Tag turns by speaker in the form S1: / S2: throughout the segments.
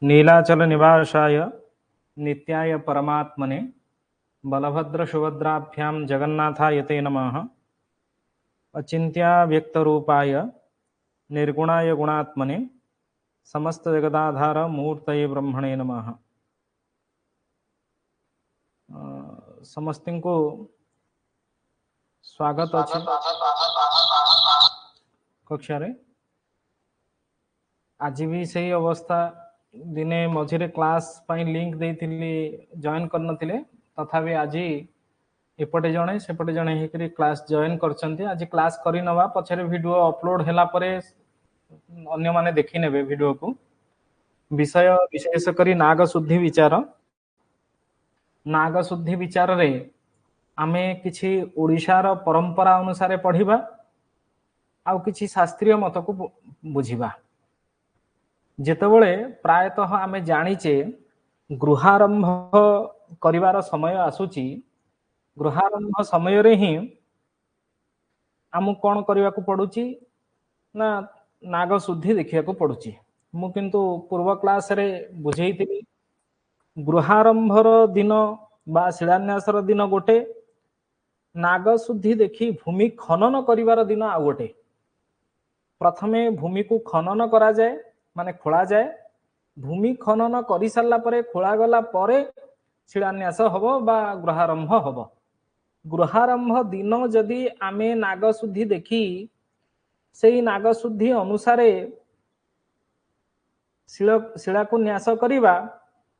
S1: नीलाचल निवासाय नित्याय परमात्मने बलभद्र सुभद्राभ्यां जगन्नाथाय ते नमः। अचिन्त्या व्यक्तरूपाय निर्गुणाय गुणात्मने समस्त जगदाधार मूर्तये ब्रह्मणे नमः। समस्तिंको स्वागत अछि कक्षा रे। आज भी सही अवस्था दिने मझिरे क्लास पाई लिंक देइथिली जॉइन कर नथिले तथापि आज एपटे जणे सेपटे जणे हेकरी क्लास जॉइन करछन्ती। आज क्लास करि नवा पछरे वीडियो अपलोड हैला परे अन्य माने देखि नेबे वीडियो को। विषय विशेष करी नाग शुद्धि विचार। नाग शुद्धि विचार रे आमे किछि ओडिशार परंपरा अनुसार पढ़िबा आउ किछि शास्त्रीय मत को बुझिबा। जेतबळे प्रायतः आमे जानिचे गृहारंभ करिवार समय आसुची। गृहारंभ समय रे ही आमु कोन करिवा को पडुची ना नाग शुद्धि देखिया को पडुची। मु किंतु पूर्व क्लास रे बुझेइतिली गृहारंभर दिन बा शिलान्यासर दिन गोटे, नाग शुद्धि देखि भूमि खनन करिवार दिन आ गोटे। प्रथमे भूमि को खनन करा जाए माने खोला जाए। भूमि खनन करि सारला परे खोला गला परे शिलान्यास हबो बा गृहारंभ हबो। गृहारंभ दिन जदि आमे नाग शुद्धि देखि सेई नाग शुद्धि अनुसारे शिला को न्यास करिबा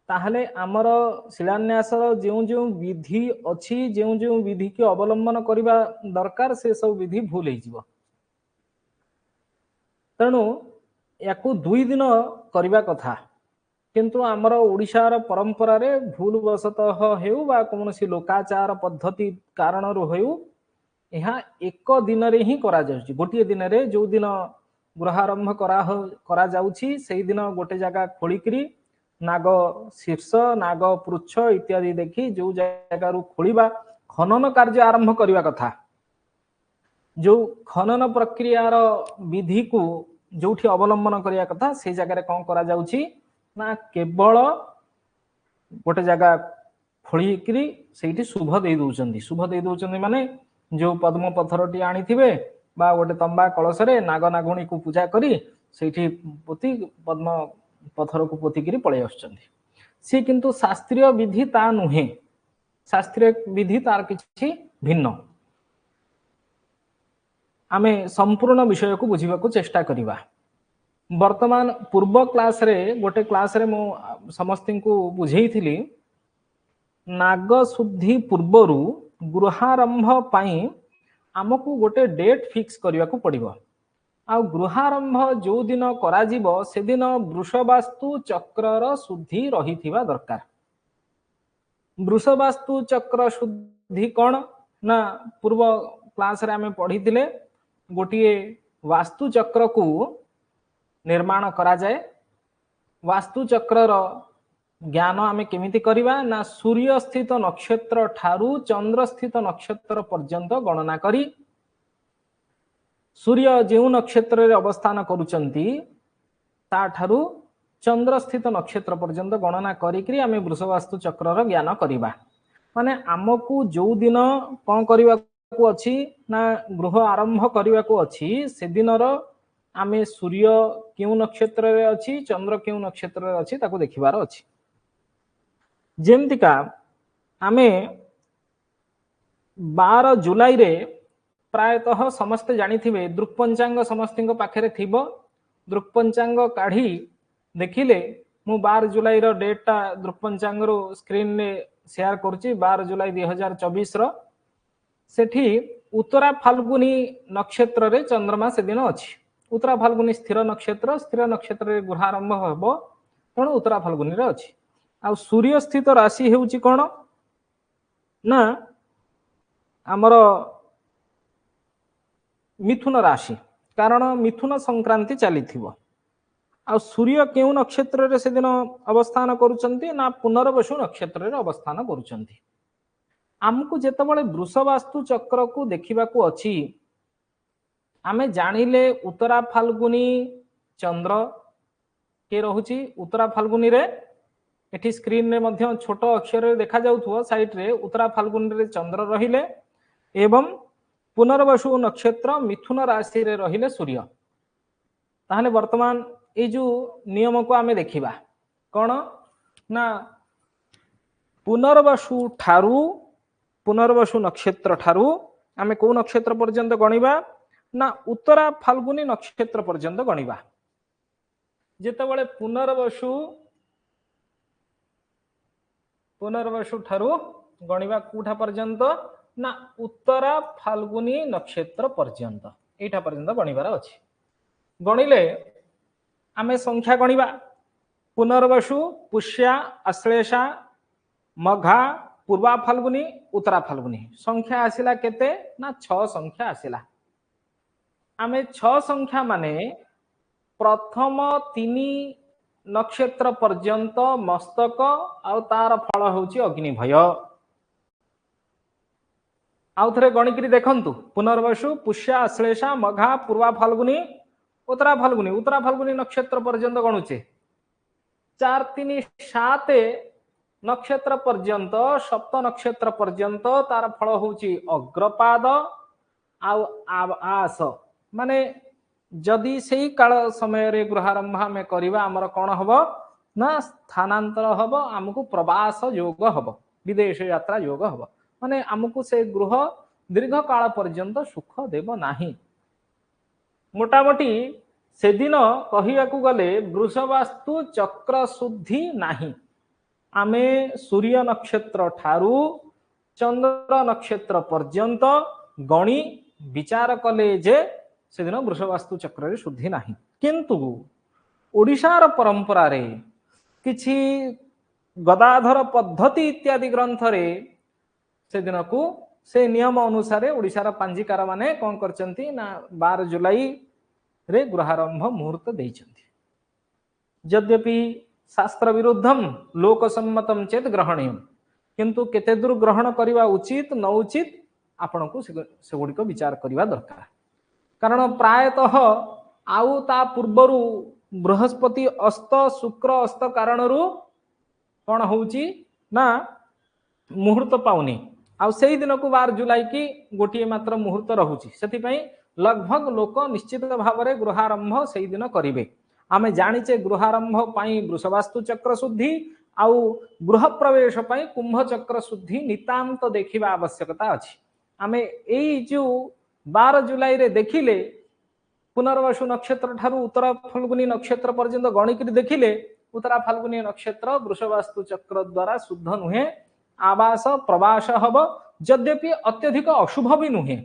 S1: ताहले आमर शिलान्यास जो जो विधि अछि, जो जो विधि के अवलंबन करिबा दरकार से सब विधि भूल हो जिवो। तेणु याकू 2 दिन करिबा कथा, किंतु आमर ओडिशार परंपरा रे भूल वशतः हेउ बा कोनोसी लोकाचार पद्धति कारण रो हेउ यहा एक दिन रे ही करा जाउची। गोटिए दिन रे जो दिन गृहारंभ करा जाउची सेही दिन गोटे जगह खोलिकरी नाग शीर्ष नाग पृच्छ इत्यादि देखी जो जगह रु खोलिबा खनन कार्य आरंभ करिवा कथा। जो खनन प्रक्रिया रो विधि को जोठी अवलंबन करिया कथा से जगह रे कोन करा जाउची ना केवल गोटे जगह खोलिकरी सेठी शुभ दे दोचंदी। शुभ दे दोचंदी माने जो पद्म पत्थरटी आनी थिबे बा गोटे तंबा कलश रे नाग नागुणी को पूजा करी सेठी पोती पद्म पत्थर को पोती करी पळे आछंती। से किंतु शास्त्रीय विधि ता नुहे। शास्त्रीय विधि तार किछि भिन्न। आमे संपूर्ण विषय को बुझिबा को चेष्टा करिबा। वर्तमान पूर्व क्लास रे गोटे क्लास रे मो समस्ती को बुझेइथिली नाग शुद्धि पूर्वरु गृहारंभ पाई आमको गोटे डेट फिक्स करिवा को पड़िबो। आ गृहारंभ जो दिन करा जिवो से दिन वृषवास्तु चक्रर शुद्धि रहिथिबा दरकार। वृषवास्तु चक्र शुद्धि कोन ना पूर्व क्लास रे आमे पढ़िथिले गोटिए वास्तु चक्र को निर्माण करा जाए। वास्तु चक्रर ज्ञान आमे केमिति करिबा ना सूर्य स्थित नक्षत्र ठारू चंद्र स्थित नक्षत्र पर्यंत गणना करी सूर्य जेउ नक्षत्र रे अवस्थान करूचंती ता ठारू चंद्र स्थित नक्षत्र पर्यंत गणना करिकरी आमे वृषवास्तु चक्रर ज्ञान करिबा। माने आमको जो दिन कोन करिवा को अछि ना गृह आरंभ करिवा को अछि से दिनर आमे सूर्य केउ नक्षत्र रे अछि चंद्र केउ नक्षत्र रे अछि ताको देखिबार अछि। जेमतिका आमे 12 जुलाई रे प्रायतः समस्त जानिथिबे दृक् पंचांग समस्तिंग पाखरे थिबो। दृक् पंचांग काढी देखिले मु 12 जुलाई रो डेटा दृक् पंचांग रो स्क्रीन रे शेयर करछि। 12 जुलाई 2024 रो सेठी उत्तरा फाल्गुनी नक्षत्र रे चंद्रमा से दिन अछि। उत्तरा फाल्गुनी स्थिर नक्षत्र रे गृहारंभ हबो तेणु उत्तरा फाल्गुनी रे अछि। आ सूर्य स्थित राशि हेउची कोन ना हमर मिथुन राशि, कारण मिथुन संक्रांति चलीथिबो। आ सूर्य केउ नक्षत्र रे से दिन अवस्थान करूचंती ना पुनर्वसु नक्षत्र रे अवस्थान करूचंती। हमकु जेतबळे वृषवास्तु चक्र को देखिबा को अछि आमे जानिले उत्तरा फाल्गुनी चंद्र के रहुची उत्तरा फाल्गुनी रे एठी स्क्रीन रे मध्य छोट अक्षर रे देखा जाउथो साइड रे उत्तरा फाल्गुनी रे चंद्र रहिले एवं पुनर्वसु नक्षत्र मिथुन राशि रे रहिले सूर्य। ताहले वर्तमान ए जो नियम को आमे देखिबा कोन ना पुनर्वसु ठारू पुनर्वसु नक्षत्र ठारू आमे को नक्षत्र पर्यंत गणिबा ना उत्तरा फाल्गुनी नक्षत्र पर्यंत गणिबा। जेतेबेले पुनर्वसु ठारू गणिबा कोठा पर्यंत ना उत्तरा फाल्गुनी नक्षत्र पर्यंत एटा पर्यंत गणिबार अछि। गणिले आमे संख्या गणिबा पुनर्वसु पुष्या आश्लेषा मघा पूर्वा फाल्गुनी उत्तरा फाल्गुनी संख्या आसिला केते ना 6 संख्या आसिला। आमे 6 संख्या माने प्रथम 3 नक्षत्र पर्यंत मस्तक आउ तार फल होची अग्निभय। आउ थरे गणिकरी देखंतु पुनर्वसु पुष्या आश्लेषा मघा पूर्वा फाल्गुनी उत्तरा फाल्गुनी नक्षत्र पर्यंत गणुचे 4 3 7 नक्षत्र पर्यंत सप्त नक्षत्र पर्यंत तार फल होची अग्रपाद आस माने जदि सेही काल समय रे गृहारंभ में करिबा हमर कोन हबो ना स्थानांतर हबो हमकु प्रवास योग हबो विदेश यात्रा योग हबो माने हमकु से गृह दीर्घ काल पर्यंत सुख देबो नाही। मोटामोटी से दिन कहिया को गले वृषवास्तु चक्र शुद्धि नाही। आमे सूर्य नक्षत्र ठारू चंद्र नक्षत्र पर्यंत गणी विचार कले जे से दिन वृषवास्तु चक्र रे शुद्धि नाही। किंतु ओडिशार परंपरा रे किछि गदाधर पद्धति इत्यादि ग्रंथ रे से दिन को से नियम अनुसार ओडिशार पांजिकार माने कोन करचंती ना 12 जुलाई रे गृहारंभ मुहूर्त देइचंती। यद्यपि शास्त्र विरुद्धम लोकसम्मतम चेत ग्रहणीय किंतु केते दूर ग्रहण करिवा उचित न उचित आपण को से गुडी को विचार करिवा दरकार। कारण प्रायतः आउ ता पूर्वरु बृहस्पति अस्त शुक्र अस्त कारणरू कोन होउची ना मुहूर्त पाउनी आउ सेही दिन को 12 जुलाई की गोटिए मात्र मुहूर्त रहुची। सेति पई लगभग लोक निश्चित भाव में गृहारंभ सेही दिन करिवे। आमे जानिचे गृहारंभ पाई वृषवास्तु चक्र शुद्धि आउ गृह प्रवेश पाई कुंभ चक्र शुद्धि नितांत देखिबा आवश्यकता अछि। आमे एई जो 12 जुलाई रे देखिले पुनर्वसु नक्षत्र ठारू उत्तरा फाल्गुनी नक्षत्र पर्यंत गणिकरी देखिले उत्तरा फाल्गुनी नक्षत्र वृषवास्तु चक्र द्वारा शुद्ध नुहे आवास प्रवास हब यद्यपि अत्यधिक अशुभ भी नुहे।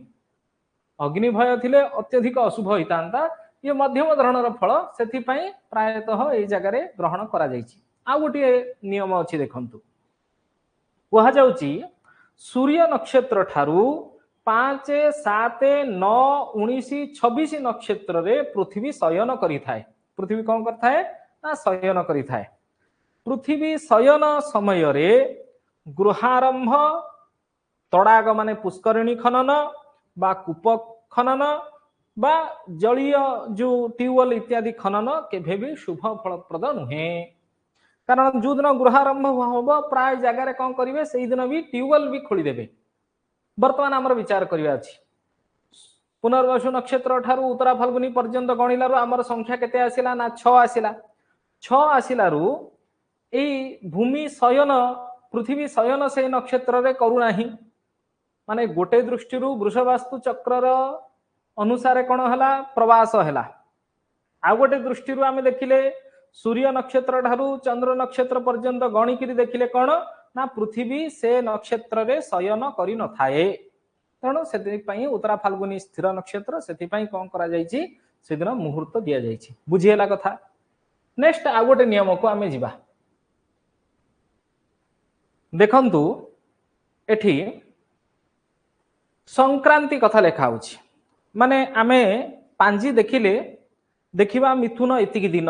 S1: अग्निभय थिले अत्यधिक अशुभ होइतांता ये मध्यम धरणर फल सेथि पई प्रायतः ए जगह रे ग्रहण करा जायछि। आ गोटे नियम अछि देखंतु कहा जाउछि सूर्य नक्षत्र ठारू 5 7 9 19 26 नक्षत्र रे पृथ्वी शयन करि थाए। पृथ्वी कोन करथाए ना शयन करि थाए। पृथ्वी शयन समय रे गृहारंभ तड़ाग माने पुष्करिणी खनन बा कूप खनन बा जलीय जो ट्यूबवेल इत्यादि खनन केभे भी शुभ फलप्रद नुहे। कारण जो दिन गृहारंभ हम प्राय जगार कौन करेंगे से दिन भी ट्यूबवेल भी खोली देबे। वर्तमान आमर विचार करिया अछि पुनर्वसु नक्षत्र ठारू उत्तरा फाल्गुनी पर्यंत गणिलारू आमर संख्या केते आसिला ना 6 आसिला। 6 आसिलारू एई भूमि शयन पृथ्वी शयन से नक्षत्र रे करू नाही माने गोटे दृष्टि वृषवास्तु चक्र अनुसार कौन है प्रवास है। आ गोटे दृष्टि आम देखिले सूर्य नक्षत्र ठारू चंद्र नक्षत्र पर्यंत गणिकी देखिले कौन ना पृथ्वी से नक्षत्र रे शयन करि न थाए। तेणु से उत्तरा फाल्गुनी स्थिर नक्षत्र से कौन करा जायछि से दिन मुहूर्त दिया जायछि। बुझीला कथा। नेक्स्ट आ गोटे नियम को आमे जिबा देखंतु एठी संक्रांति कथा लेखा होछि माने आमे पांजी देखिले देखिबा मिथुन एतिकी दिन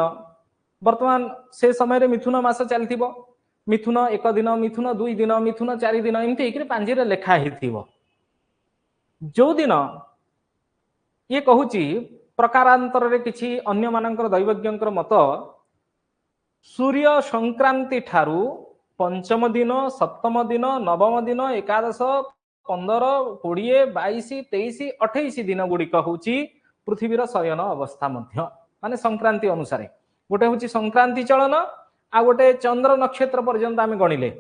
S1: वर्तमान से समय रे मिथुन मास चलथिबो मिथुन 1 दिन मिथुन 2 दिन मिथुन 4 दिन एमती एकरे पांजी रे लेखा हिथिबो। जो दिन ये कहूची प्रकारांतर रे किछि अन्य मानकर दैवज्ञंकर मत सूर्य संक्रांति ठारू पंचम दिन सप्तम दिन नवम दिन एकादश 15 20 22 23 28 दिन गुड़िक हूँ पृथ्वीर शयन अवस्था मध्य माने संक्रांति अनुसार गोटे हूँ संक्रांति चलन आ गोटे चंद्र नक्षत्र पर्यंत आम गणिले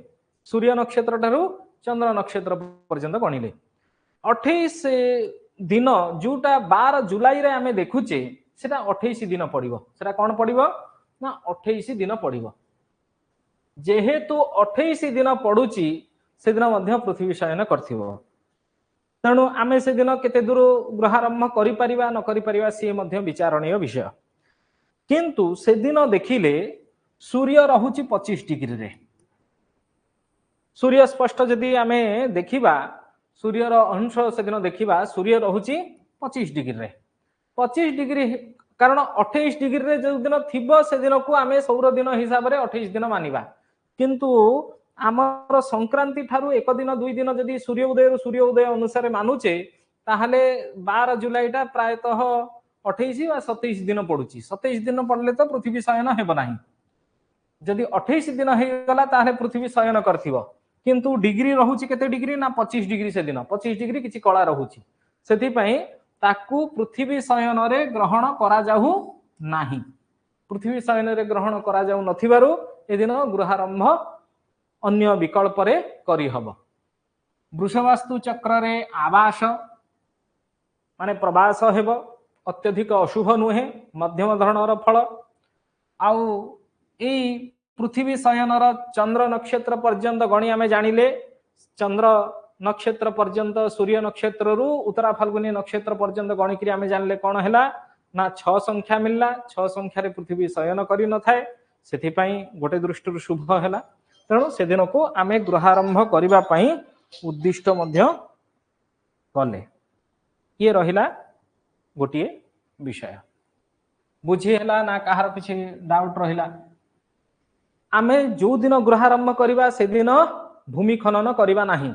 S1: सूर्य नक्षत्र ठारू चंद्र नक्षत्र पर्यंत गणिले 28 दिन जोटा 12 जुलाई रे आमे देखुचे सेटा 28 दिन पड़िबो सेटा कोन पड़िबो ना 28 दिन पड़िबो जेहेतु 28 दिन पड़ुची से दिन मध्य पृथ्वी शयन करथिबो तेणु आमे से दिन केते दूर गृहारंभ करि परिबा न करि परिबा सी मध्य विचारणीय विषय किंतु से दिन देखिले सूर्य रहुची 25 डिग्री रे सूर्य स्पष्ट जदि आमे देखिबा सूर्यर अंश से दिन देखिबा सूर्य रहुची 25 डिग्री रे 25 डिग्री कारण 28 डिग्री रे जो दिन थिबो से दिन को आमे सौर दिन हिसाब रे 28 दिन मानिबा किंतु आमर संक्रांति ठारू एक दिन दुई दिन जदि सूर्य उदय अनुसार मानुचे ताहले 12 जुलाईटा प्रायतः 28 वा 27 दिन पड़ुची 27 दिन पड़ले तो पृथ्वी शयन हेबो नाही जदि 28 दिन हे गला ताहले पृथ्वी शयन करथिबो किंतु डिग्री रहुची केते डिग्री ना 25 डिग्री से दिन 25 डिग्री किछि कला रहुची सेति पई ताकू पृथ्वी शयन रे ग्रहण करा जाहु नाही पृथ्वी शयन रे ग्रहण करा जाउ नथिबारु ए दिन गृहारंभ अन्य विकल्प रे करि हबो वृषवास्तु चक्र रे आवास माने प्रवास हेबो अत्यधिक अशुभ नुहे मध्यम धरणर फल आउ ए पृथ्वी शयनर चंद्र नक्षत्र पर्यंत गणी आमे जानिले चंद्र नक्षत्र पर्यंत सूर्य नक्षत्र रु उत्तरा फाल्गुनी नक्षत्र पर्यंत गणिकी आमे जानिले कौन हैला ना 6 संख्या मिलला 6 संख्या रे पृथ्वी शयन करि न थाए सेथि पई गोटे दृष्टि शुभ हैला तेणु से दिन को आमे गृहारंभ करिबा पई उद्दिष्ट मध्य कले ये रहिला गोटिए विषय बुझी हैला ना कहार किछि डाउट रहिला आमे जो दिन गृहारंभ करिबा से दिन भूमि खनन करिबा नाही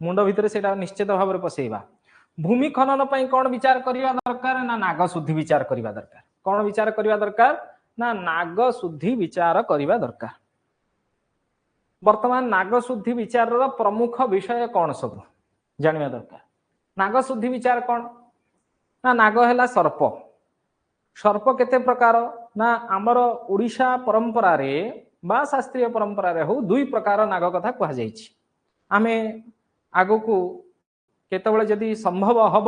S1: मुंड भितर सेटा निश्चित भाव में पसेइबा भूमि खनन पई कोन विचार करिबा दरकार ना नाग शुद्धि विचार करिबा दरकार कोन विचार करिबा दरकार ना नाग शुद्धि विचार करिबा दरकार वर्तमान नाग शुद्धि विचार रो प्रमुख विषय कोन सब जानिबा दरकार नाग शुद्धि विचार कोन ना नाग हैला सर्प सर्प केते प्रकार ना हमर ओडिशा परंपरा रे बा शास्त्रीय परंपरा रे हो दुई प्रकार नाग कथा कहा जाइछि आमे आगो को केतबळे जदि संभव हब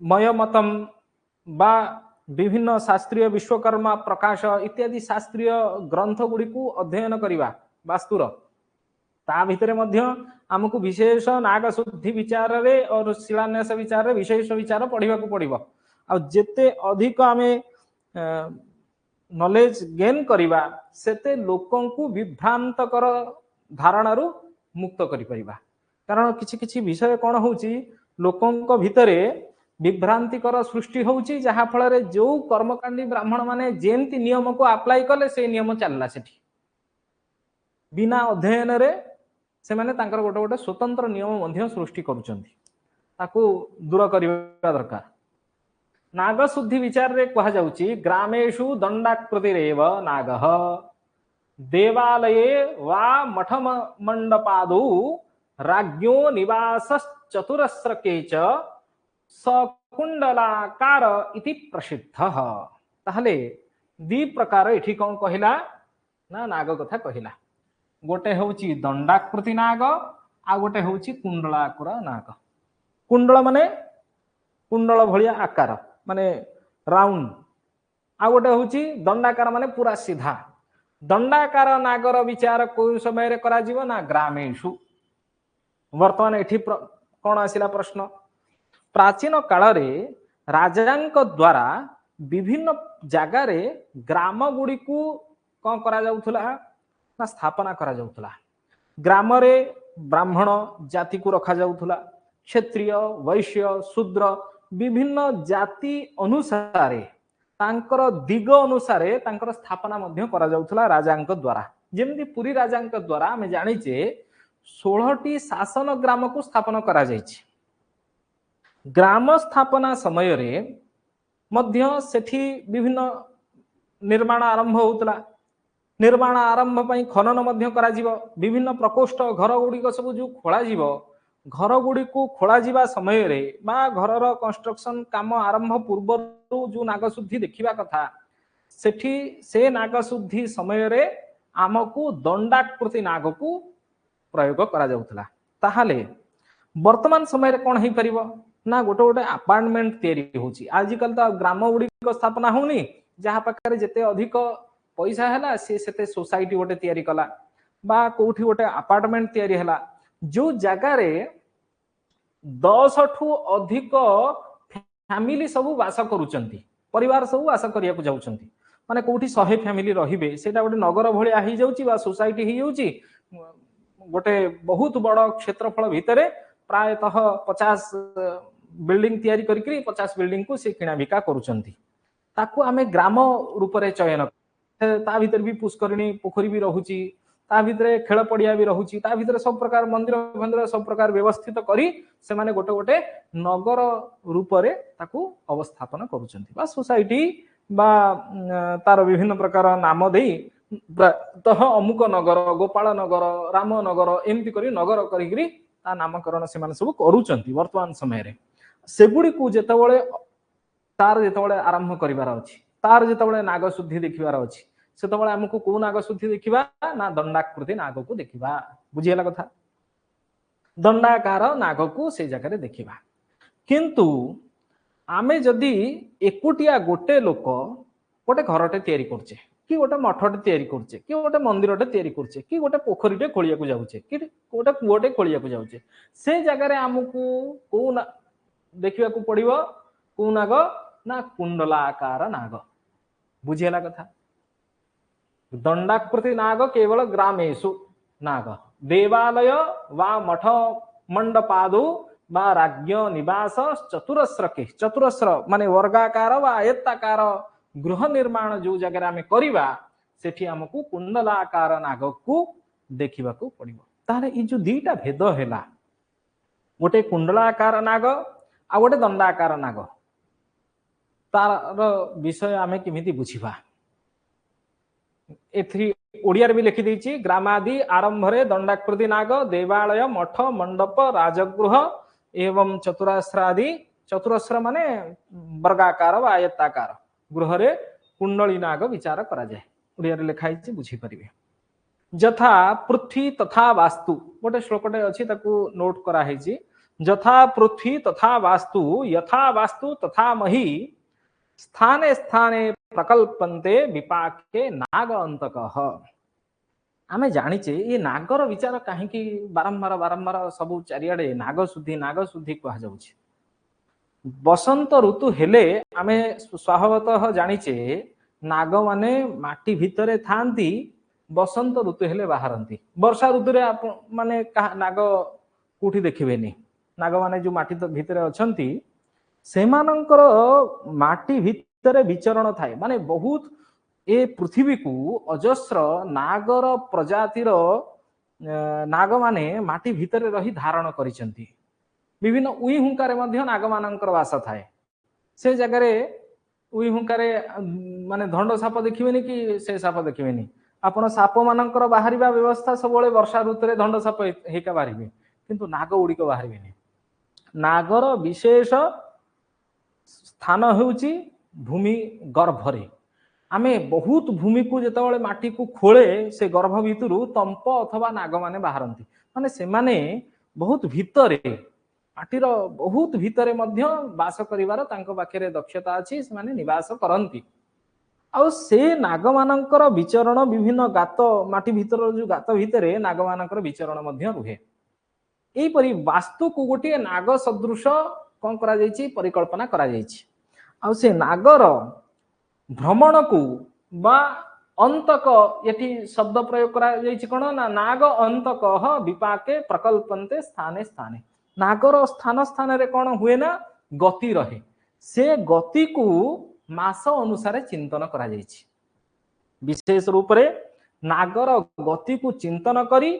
S1: मयमतम बा विभिन्न शास्त्रीय विश्वकर्मा प्रकाश इत्यादि शास्त्रीय ग्रंथ गुडी को अध्ययन करिबा वास्तुर ता भितरे मध्य हमकु विशेष नाग शुद्धि विचार रे और शिलान्यास विचार रे विशेष विचार पढ़िबा को पड़िबो आ जेते अधिक आमे नॉलेज गेन करिबा सेते लोकन को विभ्रांत कर धारणा रु मुक्त करि परिबा कारण किछि किछि विषय कोन होउची लोकन को भितरे विभ्रांतिकर सृष्टि होउची जहा फल रे जो कर्मकांडी ब्राह्मण माने जेंति नियम को अप्लाई कले से नियम चलला सेठी बिना अध्ययन रे से माने तांकर गोटे गोटे स्वतंत्र नियम मध्य सृष्टि करूचंती ताकू दूर करिबा दरकार नाग शुद्धि विचार रे कहा जाउची ग्रामेषु दंडाकृतिरेव नागः देवालये वा मठ मंडपादौ राज्ञो निवास चतुरस्रके च सकुंडलाकार इति प्रसिद्धः ताहले दी प्रकार एठी कोन कहिला ना नाग कथा कहिला गोटे होउची दंडाकृति नाग आ गोटे होउची कुंडलाकार नाग कुंडल माने कुंडल भलिया आकार माने राउंड आ गोटे होउची दंडाकार माने पूरा सीधा दंडाकार नागर विचार को समय रे करा जीव ना ग्रामेषु वर्तमान एठी कोन आसिला प्रश्न प्राचीन काल रे राजांक द्वारा विभिन्न जगह रे ग्राम गुडी को कोन करा जाउथला ना स्थापना करा जाउथला ग्राम रे ब्राह्मण जाति को रखा जाउथला क्षत्रिय वैश्य शूद्र विभिन्न जाति अनुसारे तांकर दिग अनुसारे तांकर स्थापना मध्य करा जाउथला राजांक द्वारा जेमि पुरी राजांक द्वारा हमें जानिचे 16टी शासन ग्राम को स्थापन करा जाइछि ग्राम स्थापना समय रे मध्य सेठी विभिन्न निर्माण आरंभ होउतला निर्माण आरंभ पई खनन मध्य करा जीव विभिन्न प्रकोष्ठ घर गुडी को सब जो खोला जीव घर गुडी को खोला जीवा समय रे बा घर रो कंस्ट्रक्शन काम आरंभ पूर्व जो नागशुद्धि देखिबा कथा सेठी से नागशुद्धि समय रे आमको दंडाकृति नाग को प्रयोग करा जाउतला ताहाले वर्तमान समय रे कोन हे परिबो ना गोटे गोटे अपार्टमेंट तैयारी होची आजकल तो ग्राम गुडी को स्थापना होनी जहाँ पाखे जेते अधिक पैसा है से सोसाइटी गोटे तैयारी कला बा कोठी गोटे अपार्टमेंट तैयारी है जो जगार 10 ठू अधिक फैमिली सब वास करुचंती परिवार सब वास करिया को जाउचंती माने कोठी 100 फैमिली रहिबे सेटा गोटे नगर भलिया ही जाउची बा सोसाइटी ही जाउची गोटे बहुत बड़ क्षेत्रफल भितरे प्रायतः 50 बिल्डिंग तैयारी करिकरी 50 बिल्डिंग को से किणा बिका करुचंती ताकू आमे ग्राम रूप रे चयन ता भीतर भी पुष्करिणी पोखरी भी रहुची ता भीतर खेल पड़िया भी रहुची ता भीतर सब प्रकार मंदिर मंदिर सब प्रकार व्यवस्थित करी से माने गोटे गोटे नगर रूप रे ताकू अवस्थापन करुचंती बा सोसाइटी बा तार विभिन्न प्रकार नाम देई तह अमुक नगर गोपाल नगर राम नगर एमती करी नगर करी ता नामकरण से माने सब करुचंती वर्तमान समय रे सेगुडी को जेतबळे तार जेतबळे आरंभ करिवार अछि तार जेतबळे नागशुद्धि देखिवार अछि सेतबळे हमकु को नागशुद्धि देखिबा ना दंडाकृति नाग को देखिबा बुझियला कथा दंडाकार नाग को से जगह रे देखिबा किंतु आमे जदी एकुटिया गोटे लोक गोटे घरटे तयारी करछे कि गोटे मठटे तयारी करछे कि गोटे मंदिरटे तयारी करछे कि गोटे पोखरीटे खोलिया को जाउछे कि गोटे कुओटे खोलिया को जाउछे से जगह रे हमकु को देखिबा को पड़िबो को नाग ना कुंडलाकार नाग बुझियला कथा दंडाकृति नाग केवल ग्रामेषु नाग देवालय वा मठ मंडपादो बा राज्ञ निवास चतुरस्र के चतुरस्र माने वर्गाकार वा आयताकार गृह निर्माण जो जगह आमे करिबा सेठी हमकु कुंडलाकार नाग को देखिबा को पड़िबो ताले ई जो दीटा भेद हैला गोटे कुंडलाकार नाग आ गोटे दंडाकार नाग तार विषय आमे किमिति बुझिबा एथि ओडिया भी लिखि देछि ग्रामादि आरंभ रे दंडाकृति नाग देवालय मठ मंडप राजगृह एवं चतुरास्रादि चतुरस्र माने वर्गाकार वा आयताकार गृह रे कुंडली नाग विचार करा जाय ओडिया रे लिखाइ छि बुझि परिबे यथा पृथ्वी तथा वास्तु गोटे श्लोकटे अछि ताकू नोट करा है छि यथा पृथ्वी तथा वास्तु यथा वास्तु तथा मही स्थाने स्थाने प्रकल्पन्ते विपाके नाग अंतकः आमे जानिचे ये नागर विचार कहीं बारंबार बारंबार सब चारियाडे नाग शुद्धि कहा जाउछि बसंत ऋतु हेले आमे स्वभावतः जानिचे नाग माने माटी भितरे थांती बसंत ऋतु हेले बाहरंती वर्षा ऋतु रे माने नाग कोठी देखिबेनी नाग माने जो माटी भितरे अछंती सेमानंकर माटी भितरे विचरण थाए माने बहुत ए पृथ्वी को अजस्र नागर प्रजातिर नाग माने माटी भितरे रही धारण करिसंती विभिन्न उई हुंकारे मध्य नाग मानंकर वास थाए से जगह रे उई हुंकारे माने धंड साप देखिबेनी कि से साप देखिबेनी आपण साप मानंकर बाहरिबा व्यवस्था सबले वर्षा ऋतु रे धंड साप हेका बाहरिबे किंतु नाग उडी को बाहरिबेनी नागर विशेष स्थान होउची भूमि गर्भरे आमे बहुत भूमि को जेतबळे माटी को खोले से गर्भ भितरु तंप अथवा नाग माने बाहरंती माने से माने बहुत भितरे माटीर बहुत भितरे मध्य वास करिवार तांको पाखरे दक्षता अछि से माने निवास करंती आ से नाग मानंकर विचरण विभिन्न गात माटी भितर जो गात भितरे नाग मानंकर विचरण मध्य रुहे एई परि वास्तु को गोटे नाग सदृश कोन करा जायछि परिकल्पना करा जायछि आ से नागर भ्रमण को बा अंतक यति शब्द प्रयोग करा जायछि कोन ना नाग अंतकः विपाके प्रकल्पन्ते स्थाने स्थाने नागर स्थान स्थान रे कोन हुए ना गति रहे से गति को मास अनुसार चिंतन करा जायछि विशेष रूप रे नागर गति को चिंतन करी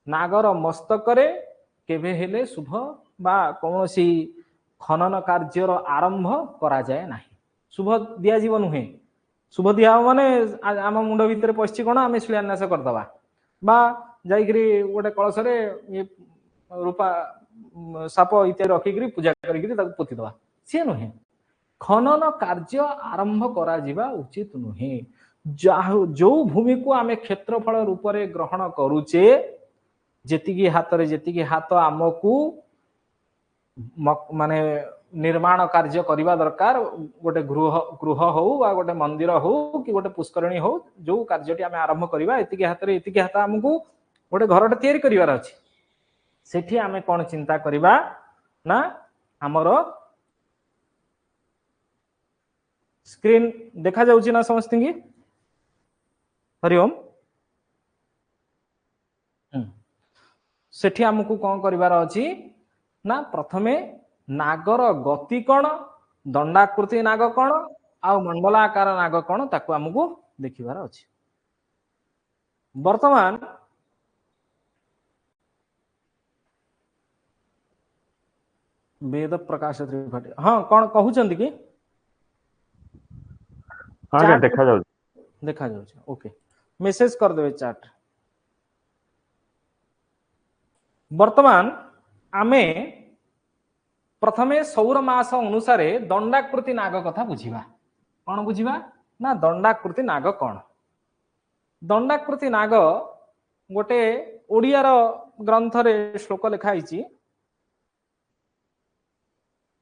S1: नागर मस्तक रे केबे हेले शुभ बा कोनोसी खनन कार्यर आरंभ करा जाए नाही शुभ दिया जीवन हुए शुभ दिया माने आम मुंड भितर पशि कौन आम शिलान्यास करदे बा जाइकरी गोटे कलशरे ये रूपा साप इत्यादि रखिकी पूजा करके पोतीदवा सी नुहे खनन कार्य आरंभ करा जिबा उचित नुहे जो भूमि को आम क्षेत्रफल रूप से ग्रहण करुचे जेतिकी हाथ रे जेतिकी हाथ आमको माने निर्माण कार्य करने दरकार गोटे गृह गृह हो गोटे मंदिर हो कि गोटे पुष्करणी हो जो कार्यटी आम आरंभ करवा एतिकी हाथ रे एतिकी हाथ आमको गोटे घरटे तैयारी करिवार अछि सेठी आमे कौन चिंता करवा ना हमर स्क्रीन देखा जाउची ना समस्त की हरिओम सेठी आमको कौन करिवार अछि ना प्रथमे नागर गति कौन दंडाकृति नाग कौन आ मंडलाकार नाग कौन ताकू आमको देखिबार अछि वर्तमान वेद प्रकाश त्रिपाठी हाँ कौन कहउचंदी कि
S2: हाँ देखा जाउ
S1: देखा जाउ ओके मेसेज कर देबे चार्ट वर्तमान आमे प्रथमे सौर मास अनुसार दंडाकृति नाग कथा बुझिबा कौन बुझिबा ना दंडाकृति नाग कौन दंडाकृति नाग गोटे ओडियार ग्रंथ रे श्लोक लिखाई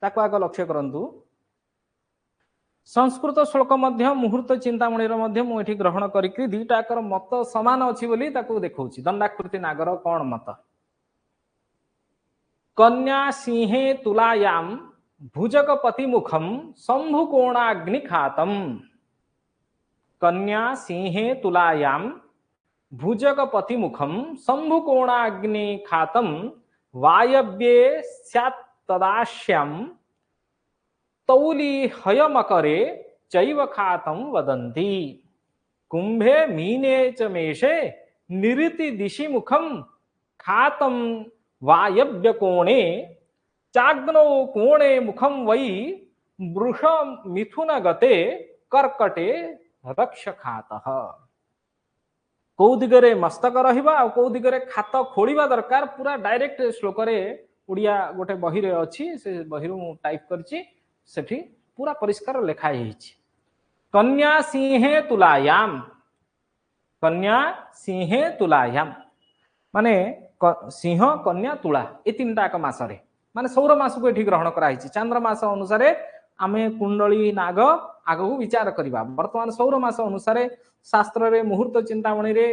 S1: ताको आग लक्ष्य करंतु संस्कृत श्लोक मध्य मुहूर्त चिंतामणि मध्य मुझे ग्रहण करी दीटाकर मत समान अच्छी बोली ताको देखौछि दंडाकृति नागर कौन मत कन्या सिंहे तुलायाम भुजगपति मुखम शंभुकोणाग्नि खातम कन्या सिंहे तुलायाम भुजगपति मुखम शंभुकोणाग्नि खातम वायव्ये स्यात् तदाश्यम तौली हयमकरे चैव खातम वदन्ति कुंभे मीने च मेषे निरिति दिशि मुखम खातम वायव्य कोणे चाग्नो कोणे मुखम वै वृष मिथुन गते कर्कटे रक्ष खातः कौ दिगरे मस्तक रहिबा आ कौ दिगरे खात खोलिबा दरकार पूरा डायरेक्ट श्लोक रे उड़िया गोटे बही रे अछि से बही रु टाइप करछि सेठी पूरा परिष्कार लेखा हेछि कन्या सिंहे तुलायाम कन्या सिंहे तुलायाम माने सिंह कन्या तुला ए तीनटा एक मासरे माने सौर मास को एठी ग्रहण करा हेछि चंद्र मास अनुसार आमे कुंडली नाग आगु विचार करिबा वर्तमान सौर मास अनुसार शास्त्र रे मुहूर्त चिंतामणि रे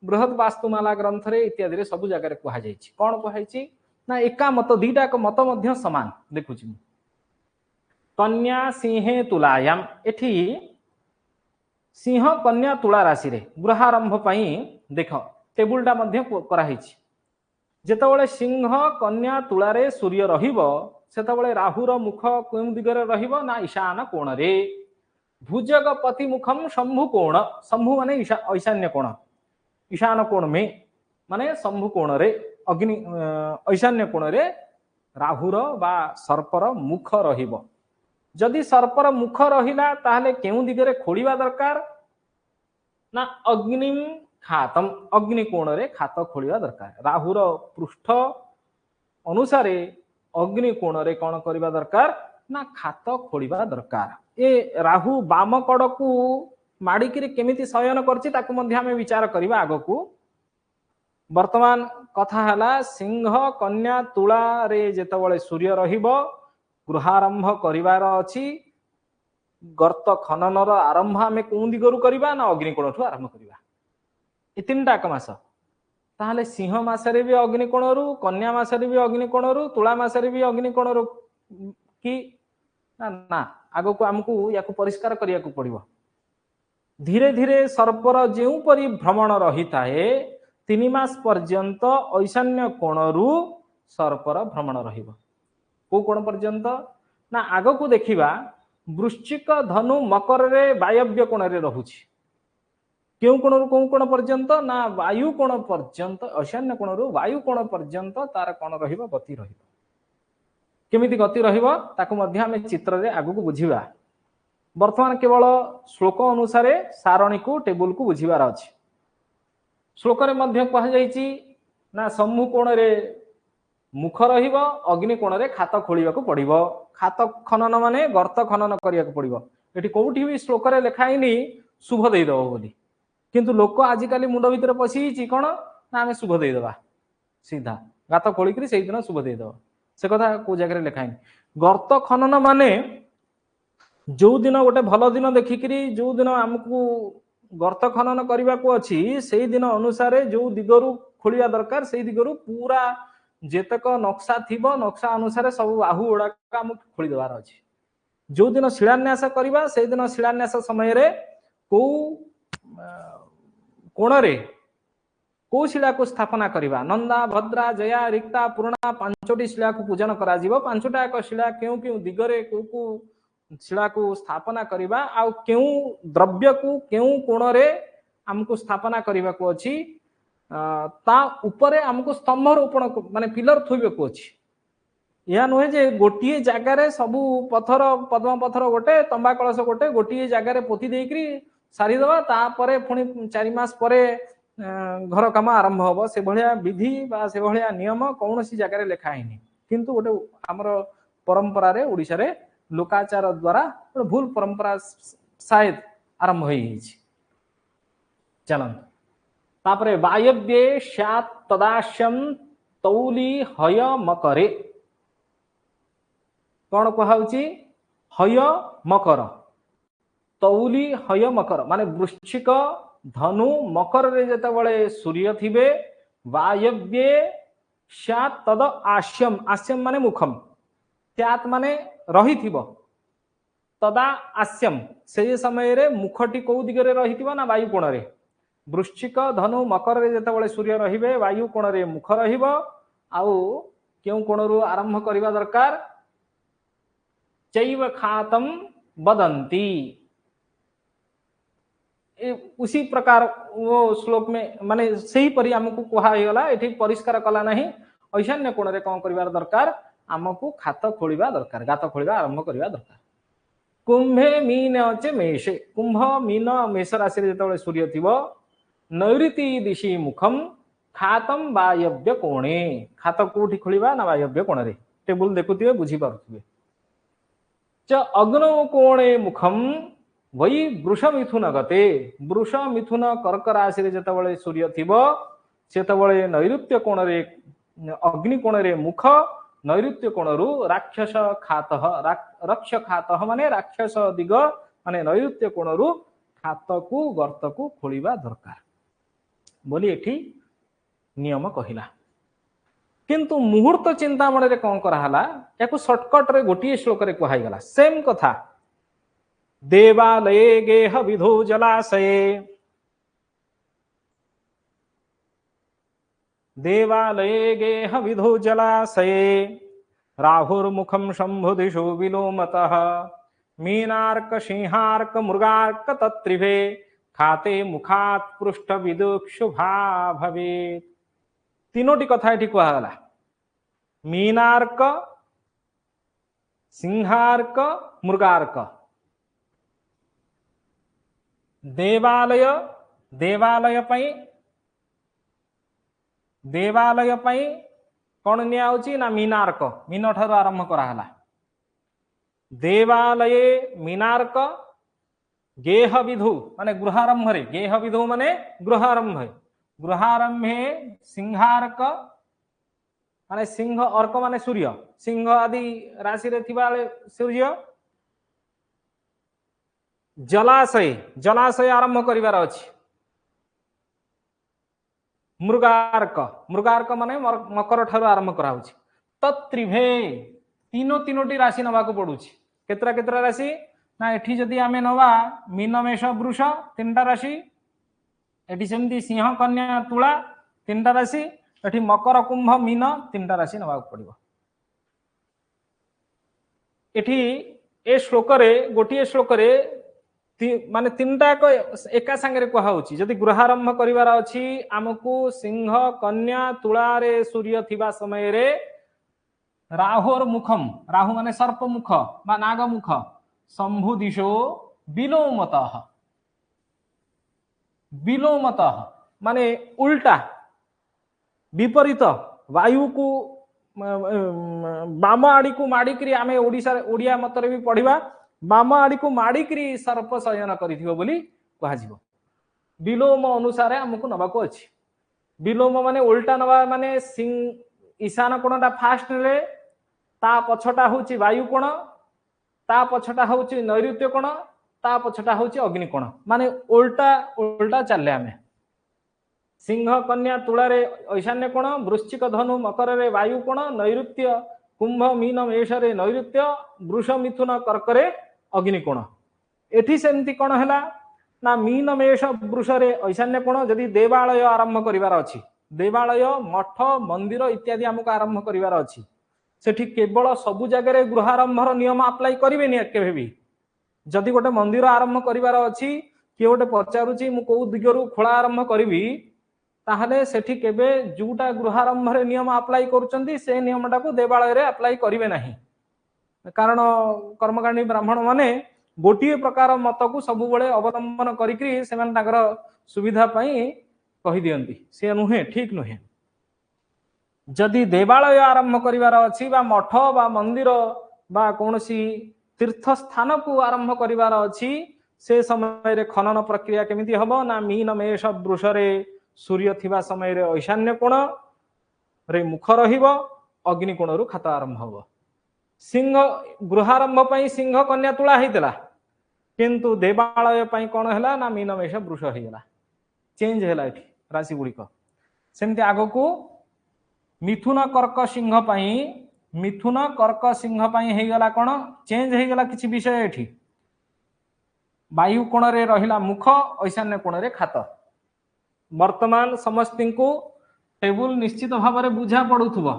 S1: बृहद वास्तुमाला ग्रंथ रे इत्यादि रे सब जगह रे कुहा जाइछि कोन कुहा जाइछि ना एका मत दीटा को मत मध्य समान देखुछि कन्या सिंहे तुलायाम एठी सिंह कन्या तुला राशि रे गृहारंभ पई देख टेबुलटा मध्य करा हेछि जेतबळे सिंह कन्या तुला रे सूर्य रहिबो सेतबळे राहुर मुख कोन दिगरे रहिबो ना ईशान कोण रे भुजगपति मुखम शंभु कोण शंभु माने ईशान्य कोण ईशान कोण में माने शंभु कोण रे अग्नि ईशान्य कोण रे राहुर बा सर्पर मुख रहिबो जदि सर्पर मुख रहिला ताहले केउ दिगरे खोलिबा दरकार ना अग्निम खातम अग्नि कोण रे खात खोलिबा दरकार राहुर पृष्ठ अनुसार अग्नि कोण रे कोन करबा दरकार ना खात खोलिबा दरकार ए राहु बाम कड़ को माड़िकी केमिति शयन करछि ताकू मध्ये आमे विचार करबा आगकू वर्तमान कथा हला सिंह कन्या तुला रे जेतबळे सूर्य रहिबो गृहारंभ करिवार अछि गर्त खननर आरंभ आमे कोन दिगरु करबा ना अग्निकोणठु आरंभ करबा ए तीनटा एक मास ताहले सिंह मासरे भी अग्निकोणरु कन्या मासरे भी अग्निकोणरु तुला मासरे भी अग्निकोणरु कि ना ना आगकू हमकू याकू परिष्कार करियाकू पड़िबो धीरे धीरे सर्पर जेउ परि भ्रमण रही थाए 3 मास पर्यंत ईशान्य कोणरु सर्पर भ्रमण रहिबो को कोण पर्यंत ना आगकू देखिबा वृश्चिक धनु मकर रे वायव्य कोण रे रहुछि केउ कोणरु को कोण पर्यंत ना वायु कोण पर्यंत ईशान्य कोणरु वायु कोण पर्यंत तार कोण रहिबो गति रहिबो केमिति गति रहिबो ताकू मध्ये हम चित्र रे आगकू बुझिबा वर्तमान केवल श्लोक अनुसार सारणी को टेबुल को बुझीबार अछि। श्लोक रे मध्य कहा जायछि ना सम्मु कोण रे मुख रहिबो, अग्नि कोण रे खात खोलिबा को पड़िबो। खात खनन माने गर्त खनन करिया को पड़िबो। एठी कोउठी भी श्लोक रे लिखा हिनी शुभ देई दबो बोली, किंतु लोक आज काली मुंड भितर पसिछि कोन ना आमे शुभ देई दबा, सीधा गात खोली करी सेही दिन शुभ देई दबो। से कथा को जगह रे लिखा हिनी। गर्त खनन माने जो दिन गोटे भल दिन देखिकी जो दिन आमको गर्त खनन करने को अच्छी से दिन अनुसार जो दिगरु खोलिया दरकार से दिगरु पूरा जेतक नक्शा थिबो नक्शा अनुसार सब बाहु गुड़ा आम खोली देवार अच्छी। जो दिन शिलान्यास करवा से दिन शिलान्यास समय रे को कोण रे को शिला को स्थापना करवा नंदा भद्रा जया रिक्ता पूर्णा पांचटी शिला को पूजन करा जीवो। पांचटा एक शिला क्यों क्यों दिगरे को शिला को स्थापना करवा आ क्यों द्रव्य को क्यों कोण रे हमको स्थापना करने को अच्छी ता उपरे हमको स्तंभ रोपण माने पिलर थोइबे को अच्छी। या नुहे जे गोटिए जगार सबू पथर पद्म पथर गोटे तंबा कलश गोटे गोटिए जगार पोती देकरी सारीदवा तापरे पुणी 4 मास परे घर काम आरंभ हम से भाया विधि बा से भाया नियम कौन सी जगार लिखा है किंतु गोटे आमर परंपरा रे ओडिशा रे लोकाचार द्वारा भूल परंपरा शायद आरंभ हो चलन। तापरे वायव्ये स्यात् तदाश्यम तौली हय मकरे कौन कहुची हय मकर तौली हय मकर माने वृश्चिक धनु मकर रे जेतेबेले सूर्य थिबे वायव्ये स्यात् तद आश्यम आश्यम माने मुखम स्यात् माने रही तदा आस्यम से समय रे मुखटी कौ दिगरे रही ना वायु कोण रे वृश्चिक धनु मकर रे जेतेबेले सूर्य रहिबे वायु कोण रे मुख रहिबो आउ क्यों कोणरू आरंभ करबा दरकार चैव खातम वदंती। उसी प्रकार वो श्लोक में माने सही परि हमको कहा गला एठी परिष्कार कला नहीं ऐशान्य कोण रे कौन करबार दरकार आमको खात खोलिबा दरकार गात खोलिबा आरंभ करबा दरकार। कुंभे मीन चे मेषे कुंभ मीन मेष राशि रे जेतेबेले सूर्य थिबो नैऋति दिशि मुखम खातम वायव्य कोणे खात कोठी खोलिबा ना वायव्य कोण रे टेबुल देखुथिबे बुझी पारुथिबे। च अग्नो कोणे मुखम वही वृष मिथुन गते वृष मिथुन कर्क राशि रे जेतेबेले सूर्य थिबो सेतेबेले नैऋत्य कोण रे अग्नि कोण रे मुख नैऋत्य कोणरू राक्षस खात रक्ष खात माने राक्षस दिग माने नैऋत्य कोणरू खात को गर्त को खोलिबा दरकार बोली एठी नियम कहिला। किंतु मुहूर्त चिंतामणि रे कौन कराला याकू शॉर्टकट रे गोटिए श्लोक रे कहाई गला सेम कथा। देवालये गेह विधो जलाशये देवालये गेह विधो जलाशये राहुर्मुखम शंभु दिशो विलोमतः मीनार्क सिंहार्क मृगार्क तत्रिभे खाते मुखात पृष्ठ विदुक्षुभा भवेत्। तीनोटी कथा एठी कहला मीनार्क सिंहार्क मृगार्क देवालय देवालय पई कौन नियाउची ना मीनार्क मीन ठारू आरंभ कराला देवालय मीनार्क गेह विधु माने गृहारंभ रे गेह विधु माने गृहारंभे सिंहार्क माने सिंह अर्क माने सूर्य सिंह आदि राशि रे थिबा सूर्य जलाशय आरंभ करिवार अछि। मृगार्क माने मकर ठारू आरंभ करा होछि। तत्रिभे तीनोटी राशि नवा को पड़ुछि केतरा राशि ना एठी जदि आमे नवा मीन मेष वृष 3टा राशि एठी सेमती सिंह कन्या तुला 3टा राशि एठी मकर कुंभ मीन 3टा राशि नवा को पड़िबो। एठी ए श्लोक रे गोटिए श्लोक रे माने 3टा एका संगे कहा होची जदि गृहारंभ करिवार अछि आमको सिंह कन्या तुला रे सूर्य थिबा समय रे राहुर मुखम राहु माने सर्प मुख बा नाग मुख शंभु दिशो विलोमतः। विलोमतः माने उल्टा विपरीत वायु को बाम आड़ी को माड़िकी आम ओडिशा ओडिया मतरे भी पढ़िबा बाम आड़ी को माड़िकी सर्प शयन करिथिबो बोली कहाजिबो। विलोम अनुसार हमको नबाको अछि। विलोम माने उल्टा नबा माने सिंह ईशान कोणटा फास्ट ले ता पछटा होची वायु कोण ता पछटा होची नैऋत्य कोण ता पछटा होची अग्नि कोण माने उल्टा उल्टा चले आमे। सिंह कन्या तुला रे ईशान्य कोण वृश्चिक धनु मकर रे वायु कोण नैऋत्य कुंभ मीन मेष रे नैऋत्य वृष मिथुन कर्क रे अग्नि कोण। एठी सेमती कोण हैला ना मीन मेष वृष रे ईशान्य कोण जदि देवालय आरंभ करिवार अछि देवालय मठ मंदिर इत्यादि हमको आरंभ करिवार अछि सेठी केवल सबु जगह रे गृहारंभर नियम अप्लाई करिवे नि केबे भी। जदि गोटे मंदिर आरंभ करिवार अछि कि गोटे पचारुची मु को दिगरु खोला आरंभ करिवि ताहले सेठी केबे जुटा गृहारंभ रे नियम अप्लाई करूचंती से नियमटा को देवालय रे अप्लाई करिवे नाही। कारण कर्मकांडी ब्राह्मण माने गोटिए प्रकार मत को सब बेले अवलंबन करिकरी सेमान ताकर सुविधा पई कहि दियंती से नुहे ठीक नुहे। जदि देवालय आरंभ करिवार अछि बा मठ बा मंदिर बा कोनोसी तीर्थ स्थान को आरंभ करिवार अछि से समय रे खनन प्रक्रिया केमिति हबो ना मीन मेष वृष रे सूर्य थिबा समय रे ईशान्य कोण रे मुख रहिबो अग्नि कोण रु खाता आरंभ हबो। सिंह गृहारंभ पई सिंह कन्या तुला हेतला किंतु देवालय पई कोण हैला ना मीन मेष वृष हेला चेंज हैला एठी राशि गुडी को। सेमति आगो को मिथुन कर्क सिंह पई मिथुन कर्क सिंह पई हे गला कोण चेंज हे गला किछि विषय एठी। वायु कोण रे रहिला मुख ईशान्य कोण रे खात। वर्तमान समस्ती को टेबुल निश्चित भाव में बुझा पड़ुथुबो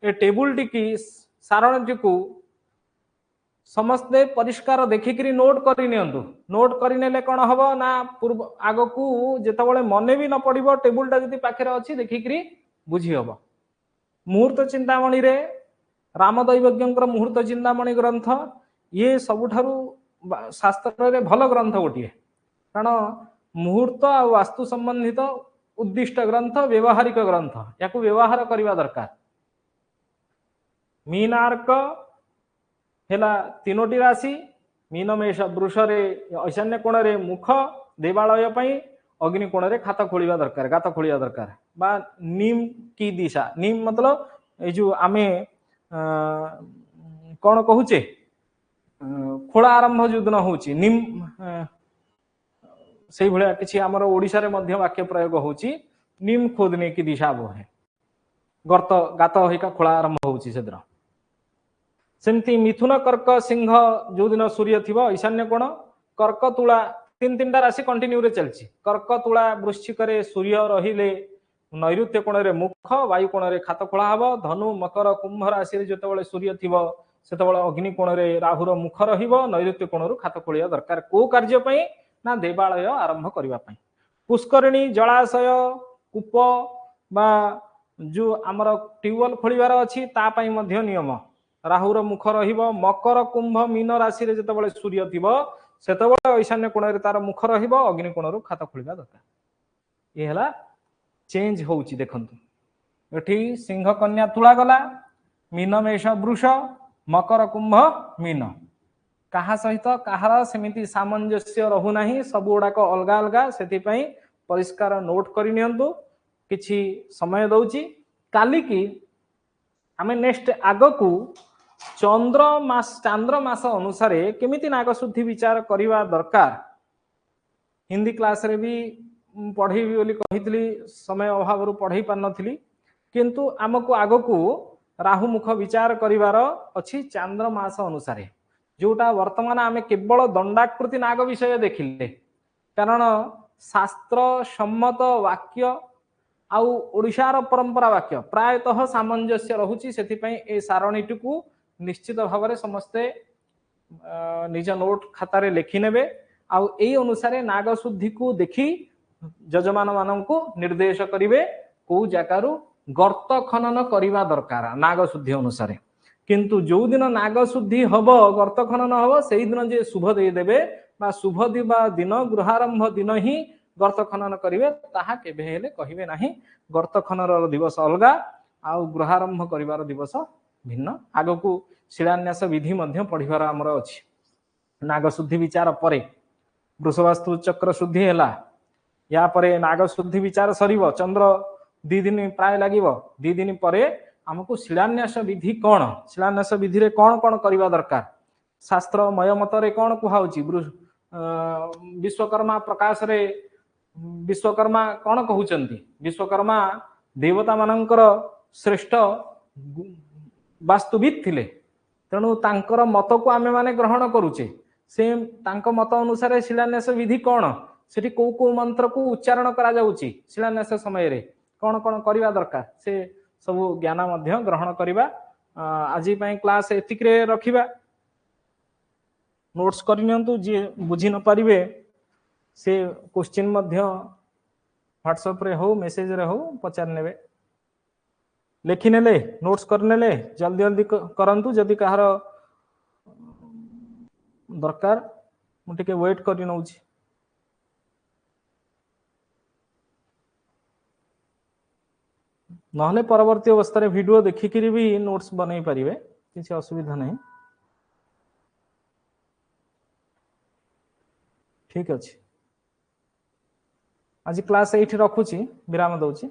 S1: ए टेबुल टी की सारण टी को समस्ते परिष्कार देखिकरी नोट करि नियंतु। नोट करि नेले कोन हबो ना पूर्व आगो को जेतबेले मने भी न पड़िबो टेबुल टा जदी पाखरे अछि देखिकरी बुझी हबो। मुहूर्त चिंतामणि रे रामदैवज्ञंकर मुहूर्त चिंतामणि ग्रंथ ये सबुठारु शास्त्र रे भल ग्रंथ गोटिए। कारण मुहूर्त आ वास्तु संबंधित उद्दिष्ट ग्रंथ व्यवहारिक ग्रंथ याकू व्यवहार करने दरकार। मीनार्क हेला तीनोटी राशि मीन मेष वृष रे ईशान्य कोण रे मुख देवालय पई अग्नि कोण रे खाता खोलिबा दरकार गात खोलिबा दरकार बा नीम की दिशा। नीम मतलब ए जो आमे कोन कहूचे खोला आरंभ जो दिन होची नीम से भलिया किछि हमर ओडिसा रे मध्य वाक्य प्रयोग होची नीम खोदने की दिशा वो है गर्त गात होइका खोला आरंभ होची सेद्र। सेमती मिथुन कर्क सिंह जो दिन सूर्य थिबो ईशान्य कोण कर्क तुला तीन तीनटा राशि कंटिन्यू रे चलची। कर्क तुला वृश्चिक रे सूर्य रहिले नैऋत्य कोण रे मुख वायु कोण रे खात खोला हबो। धनु मकर कुंभ राशि रे जतबेले सूर्य थिबो सेतबेले अग्नि कोण रे राहुर मुख रहिबो नैऋत्य कोण रु खात खोलिया दरकार। को कार्य पई ना देवालय आरंभ करबा पई। पुष्करिणी जलाशय कूप बा जो आमर ट्यूबवेल खोलिबार अछि ता पई मध्य नियम राहुर मुख रहिबो। मकर कुंभ मीन राशि रे जतबेले सूर्य थिबो सेतबेले ईशान्य कोण रे तार मुख रहिबो अग्नि कोण रु खाता खोलिबा दरकार। ये हला चेंज होउची देखंतु एठी सिंह कन्या तुला गला मीन मेष वृष मकर कुंभ मीन कहा सहित कहार सेमिति सामंजस्य रहु नाही सब गुड़ाक अलगा अलगा सेति पई परिष्कार नोट करि नियंतु। किछि समय दउची काली की आमे नेक्स्ट आगो को चंद्र मास अनुसार केमिति नाग शुद्धि विचार करिवा दरकार हिंदी क्लास रे भी पढ़ेबी बोली कहितली समय अभाव पढ़ई पार नथिली किंतु आमको आगो को राहु मुख विचार करिवार अछि चंद्र मास अनुसार जोटा वर्तमान आमे केवल दंडाकृति नाग विषय देखिले। कारण शास्त्र सम्मत वाक्य आउ ओडिशार परंपरा वाक्य प्रायतः सामंजस्य रहुची सेति पई ए सारणीटी को निश्चित भाव में समस्ते निज नोट खातार लिखि नेबे आउ एई अनुसार नाग शुद्धि को देखि जजमान माननको निर्देश करिवे को जगारु गर्त खनन करिवा दरकार नाग शुद्धि अनुसार। किंतु जो दिन नाग शुद्धि हम गर्त खनन हम से दिन जे शुभ देदेवे शुभ दिन गृहारंभ दिन ही गर्त खनन करेंगे ताहा केबे हेले कहिबे नाही। गर्त खनन दिवस अलग आउ गृहारंभ करिवार दिवस भिन्न। आगकू शिलान्यास विधि मध्य पढ़िबार आमर अछि। नाग शुद्धि विचार परे वृषभास्तु चक्र शुद्धि हैला या परे नाग शुद्धि विचार सरीब चंद्र 2 दिन प्राय लागिब 2 दिन परे आमको शिलान्यास विधि कौन शिलान्यास विधि रे कौन कौन करबा दरकार शास्त्र मय मतरे कौन कुहाउची विश्वकर्मा प्रकाश रे विश्वकर्मा कौन कहउचंती विश्वकर्मा देवता मानकर श्रेष्ठ वास्तुविद थिले तेणु तांकर मत को आमे माने ग्रहण करूचे से तांक मत अनुसार शिलान्यास विधि कौन सेठी को मंत्र को उच्चारण करा जाउची शिलान्यास समय रे कौन कौन करबा दरकार से सब ज्ञान मध्य ग्रहण करबा। आज क्लास एतिक रे रखिबा नोट्स करनियंतु जे बुझी न पारिबे से क्वेश्चन मध्य व्हाट्सएप रे हो मेसेज रे हो पचार नेबे लिखि नेले नोट्स कर नेले जल्दी जल्दी करंतु जदि कहार दरकार मु टिके वेट करि नउची। नहले परवर्ती अवस्था रे वीडियो देखिकरी भी नोट्स बनै परिबे किसी असुविधा नहीं। ठीक अछि आज क्लास एठी रखुची विराम दउची।